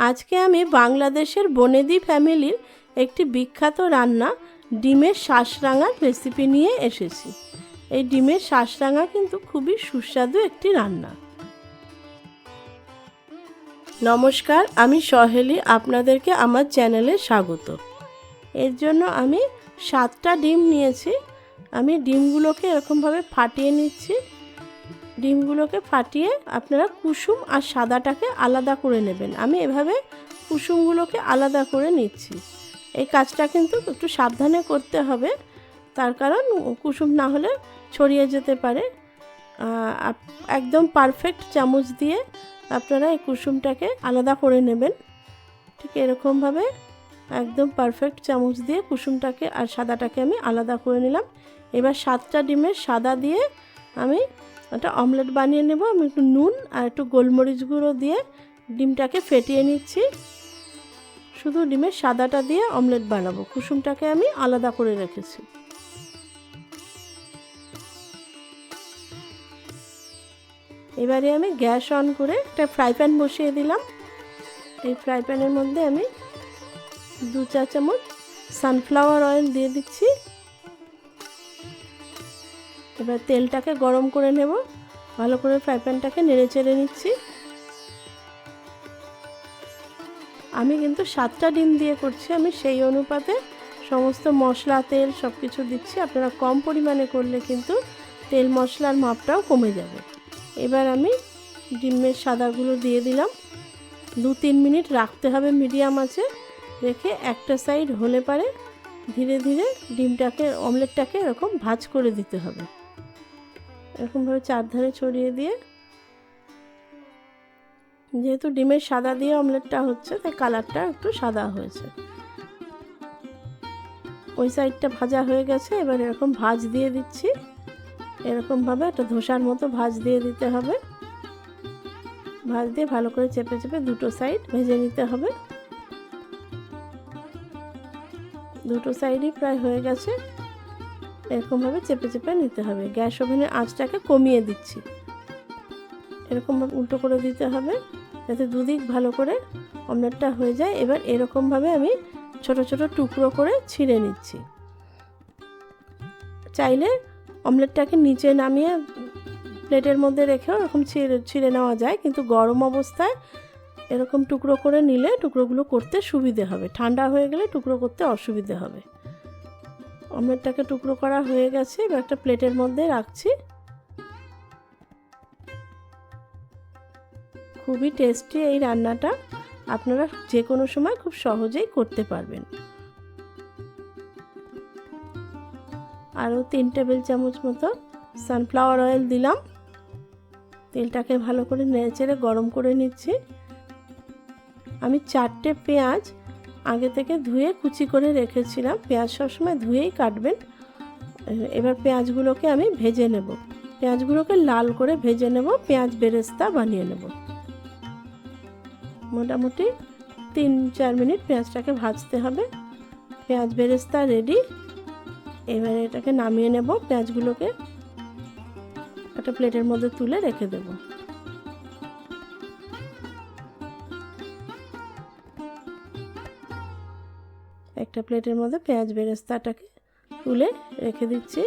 আজকে আমি বাংলাদেশের বনেদি ফ্যামিলির একটি বিখ্যাত রান্না ডিমের শাঁসরাঙার রেসিপি নিয়ে এসেছি। এই ডিমের শাঁসরাঙা কিন্তু খুবই সুস্বাদু একটি রান্না। নমস্কার, আমি সহেলি, আপনাদেরকে আমার চ্যানেলে স্বাগত। এর জন্য আমি 7টা ডিম নিয়েছি। আমি ডিমগুলোকে এরকমভাবে ফাটিয়ে নিচ্ছি। ডিমগুলোকে ফাটিয়ে আপনারা কুসুম আর সাদাটাকে আলাদা করে নেবেন। আমি এভাবে কুসুমগুলোকে আলাদা করে নিচ্ছি। এই কাজটা কিন্তু একটু সাবধানে করতে হবে, তার কারণ কুসুম না হলে ছড়িয়ে যেতে পারে। একদম পারফেক্ট চামচ দিয়ে আপনারা এই কুসুমটাকে আলাদা করে নেবেন। ঠিক এরকমভাবে একদম পারফেক্ট চামচ দিয়ে কুসুমটাকে আর সাদাটাকে আমি আলাদা করে নিলাম। এবার 7টা ডিমের সাদা দিয়ে আমি একটা অমলেট বানিয়ে নেব। আমি একটু নুন আর একটু গোলমরিচ গুঁড়ো দিয়ে ডিমটাকে ফেটিয়ে নিচ্ছি। শুধু ডিমের সাদাটা দিয়ে অমলেট বানাবো, কুসুমটাকে আমি আলাদা করে রেখেছি। এবারে আমি গ্যাস অন করে একটা ফ্রাই প্যান বসিয়ে দিলাম। এই ফ্রাই প্যানের মধ্যে আমি 2 চা চামচ সানফ্লাওয়ার অয়েল দিয়ে দিচ্ছি। এবার তেলটাকে গরম করে নেব। ভালো করে ফ্রাই প্যানটাকে নেড়ে চেড়ে নিচ্ছি। আমি কিন্তু 7টা ডিম দিয়ে করছি, আমি সেই অনুপাতে সমস্ত মশলা তেল সব কিছু দিচ্ছি। আপনারা কম পরিমাণে করলে কিন্তু তেল মশলার মাপটাও কমে যাবে। এবার আমি ডিমের সাদাগুলো দিয়ে দিলাম। 2-3 মিনিট রাখতে হবে মিডিয়াম আঁচে রেখে। একটা সাইড হলে পারে ধীরে ধীরে ডিমটাকে অমলেটটাকে এরকম ভাজ করে দিতে হবে। এরকমভাবে চারধারে ছড়িয়ে দিয়ে, যেহেতু ডিমের সাদা দিয়ে অমলেটটা হচ্ছে তাই কালারটা একটু সাদা হয়েছে। ওই সাইডটা ভাজা হয়ে গেছে। এবার এরকম ভাজ দিয়ে দিচ্ছি। এরকমভাবে একটা ধোসার মতো ভাজ দিয়ে দিতে হবে। ভাজ দিয়ে ভালো করে চেপে চেপে দুটো সাইড ভেজে নিতে হবে। দুটো সাইডই প্রায় হয়ে গেছে। এরকমভাবে চেপে চেপে নিতে হবে। গ্যাস ওভেনের আঁচটাকে কমিয়ে দিচ্ছি। এরকমভাবে উল্টো করে দিতে হবে যাতে দুদিক ভালো করে অমলেটটা হয়ে যায়। এবার এরকমভাবে আমি ছোট ছোট টুকরো করে ছিঁড়ে নিচ্ছি। চাইলে অমলেটটাকে নিচে নামিয়ে প্লেটের মধ্যে রেখেও এরকম ছিঁড়ে নেওয়া যায়, কিন্তু গরম অবস্থায় এরকম টুকরো করে নিলে টুকরোগুলো করতে সুবিধে হবে। ঠান্ডা হয়ে গেলে টুকরো করতে অসুবিধে হবে। অমলেটটাকে টুকরো করা হয়ে গেছে। এবার একটা প্লেটের মধ্যে রাখছি। খুবই টেস্টি এই রান্নাটা, আপনারা যে কোনো সময় খুব সহজেই করতে পারবেন। আরও 3 টেবিল চামচ মতো সানফ্লাওয়ার অয়েল দিলাম। তেলটাকে ভালো করে নেড়েচেড়ে গরম করে নিচ্ছি। আমি 4টে পেঁয়াজ আগে থেকে ধুয়ে কুচি করে রেখেছিলাম। পেঁয়াজ সবসময় ধুয়েই কাটবেন। এবার পেঁয়াজগুলোকে আমি ভেজে নেব। পেঁয়াজগুলোকে লাল করে ভেজে নেব, পেঁয়াজ বেরেস্তা বানিয়ে নেব। মোটামুটি 3-4 মিনিট পেঁয়াজটাকে ভাজতে হবে। পেঁয়াজ বেরেস্তা রেডি। এবারে এটাকে নামিয়ে নেব। পেঁয়াজগুলোকে একটা প্লেটের মধ্যে তুলে রেখে দেব। একটা প্লেটের মধ্যে পেঁয়াজ বেরেস্তাটাকে তুলে রেখে দিচ্ছি।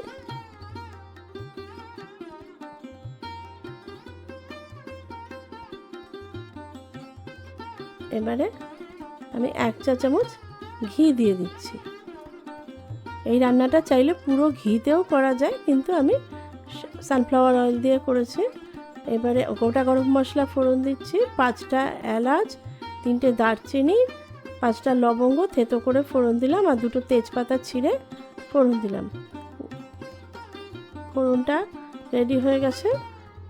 এবারে আমি 1 চা চামচ ঘি দিয়ে দিচ্ছি। এই রান্নাটা চাইলে পুরো ঘিতেও করা যায়, কিন্তু আমি সানফ্লাওয়ার অয়েল দিয়ে করেছি। এবারে গোটা গরম মশলা ফোড়ন দিচ্ছি। 5টা এলাচ, 3টে দারচিনি, 5টা লবঙ্গ থেতো করে ফোড়ন দিলাম, আর 2টো তেজপাতা ছিঁড়ে ফোড়ন দিলাম। ফোড়নটা রেডি হয়ে গেছে।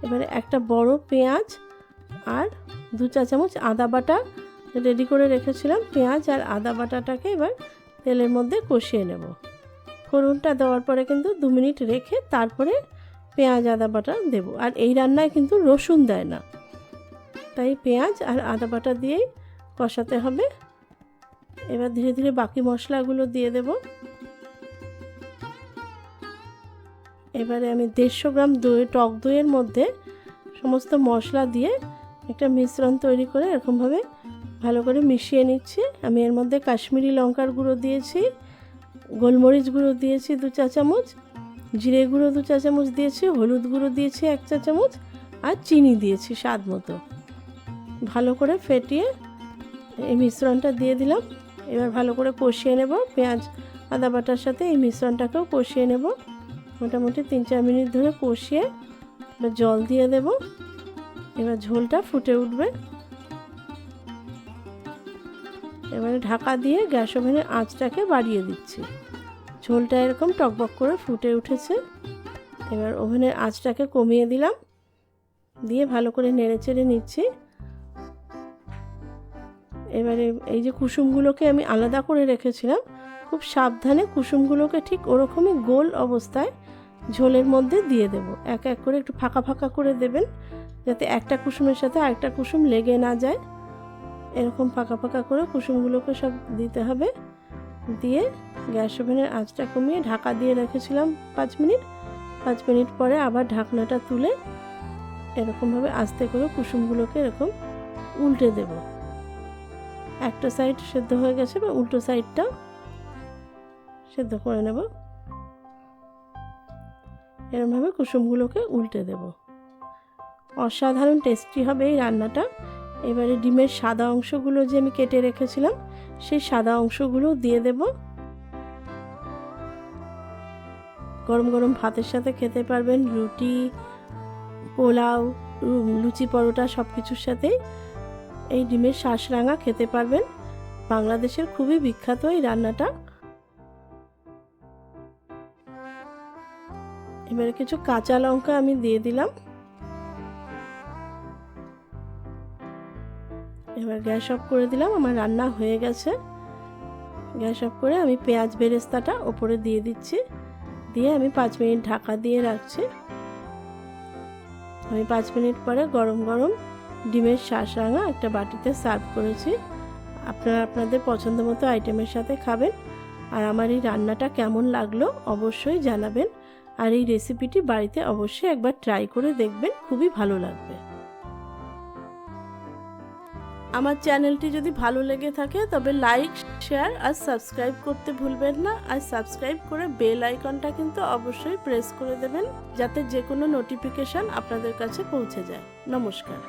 এবারে একটা বড় পেঁয়াজ আর 2 চা চামচ আদা বাটা রেডি করে রেখেছিলাম। পেঁয়াজ আর আদা বাটাটাকে এবার তেলের মধ্যে কষিয়ে নেব। ফোড়নটা দেওয়ার পরে কিন্তু 2 মিনিট রেখে তারপরে পেঁয়াজ আদা বাটা দেব। আর এই রান্নায় কিন্তু রসুন দেয় না, তাই পেঁয়াজ আর আদা বাটা দিয়েই কষাতে হবে। এবার ধীরে ধীরে বাকি মশলাগুলো দিয়ে দেব। এবারে আমি 150 গ্রাম টক দইয়ের মধ্যে সমস্ত মশলা দিয়ে একটা মিশ্রণ তৈরি করে এরকমভাবে ভালো করে মিশিয়ে নিচ্ছি। আমি এর মধ্যে কাশ্মীরি লঙ্কার গুঁড়ো দিয়েছি, গোলমরিচ গুঁড়ো দিয়েছি 2 চা চামচ, জিরে গুঁড়ো 2 চা চামচ দিয়েছি, হলুদ গুঁড়ো দিয়েছি 1 চা চামচ, আর চিনি দিয়েছি স্বাদ মতো। ভালো করে ফেটিয়ে এই মিশ্রণটা দিয়ে দিলাম। এবার ভালো করে কষিয়ে নেব। পেঁয়াজ আদা বাটার সাথে এই মিশ্রণটাকেও কষিয়ে নেব। মোটামুটি 3-4 মিনিট ধরে কষিয়ে এবার জল দিয়ে দেব। এবার ঝোলটা ফুটে উঠবে। এবারে ঢাকা দিয়ে গ্যাস ওভেনের আঁচটাকে বাড়িয়ে দিচ্ছি। ঝোলটা এরকম টকবক করে ফুটে উঠেছে। এবার ওভেনের আঁচটাকে কমিয়ে দিলাম, দিয়ে ভালো করে নেড়েচেড়ে নিচ্ছি। এবারে এই যে কুসুমগুলোকে আমি আলাদা করে রেখেছিলাম, খুব সাবধানে কুসুমগুলোকে ঠিক ওরকমই গোল অবস্থায় ঝোলের মধ্যে দিয়ে দেব। এক এক করে একটু ফাঁকা ফাঁকা করে দেবেন, যাতে একটা কুসুমের সাথে আরেকটা কুসুম লেগে না যায়। এরকম ফাঁকা ফাঁকা করে কুসুমগুলোকে সব দিতে হবে। দিয়ে গ্যাস ওভেনের আঁচটা কমিয়ে ঢাকা দিয়ে রেখেছিলাম 5 মিনিট। 5 মিনিট পরে আবার ঢাকনাটা তুলে এরকমভাবে আস্তে করে কুসুমগুলোকে এরকম উল্টে দেব। একটা সাইড সেদ্ধ হয়ে গেছে, বা উল্টো সাইডটাও সেদ্ধ করে নেব। এরকমভাবে কুসুমগুলোকে উল্টে দেব। অসাধারণ টেস্টি হবে এই রান্নাটা। এবারে ডিমের সাদা অংশগুলো যে আমি কেটে রেখেছিলাম, সেই সাদা অংশগুলো দিয়ে দেব। গরম গরম ভাতের সাথে খেতে পারবেন, রুটি, পোলাও, লুচি, পরোটা সব কিছুর সাথেই এই ডিমের শাঁসরাঙা খেতে পারবেন। বাংলাদেশের খুবই বিখ্যাত এই রান্নাটা। এবারে কিছু কাঁচা লঙ্কা আমি দিয়ে দিলাম। এবার গ্যাস অফ করে দিলাম। আমার রান্না হয়ে গেছে। গ্যাস অফ করে আমি পেঁয়াজ বেরেস্তাটা ওপরে দিয়ে দিচ্ছি। দিয়ে আমি 5 মিনিট ঢাকা দিয়ে রাখছি। আমি 5 মিনিট পরে গরম গরম ডিমের শাঁসরাঙা একটা বাটিতে সার্ভ করেছি। আপনারা আপনাদের পছন্দ মতো আইটেমের সাথে খাবেন। আর আমার এই রান্নাটা কেমন লাগলো অবশ্যই জানাবেন। আর এই রেসিপিটি বাড়িতে অবশ্যই একবার ট্রাই করে দেখবেন, খুবই ভালো লাগবে। আমার চ্যানেলটি যদি ভালো লেগে থাকে তবে লাইক, শেয়ার আর সাবস্ক্রাইব করতে ভুলবেন না। আর সাবস্ক্রাইব করে বেল আইকনটা কিন্তু অবশ্যই প্রেস করে দেবেন, যাতে যে কোনো নোটিফিকেশন আপনাদের কাছে পৌঁছে যায়। নমস্কার।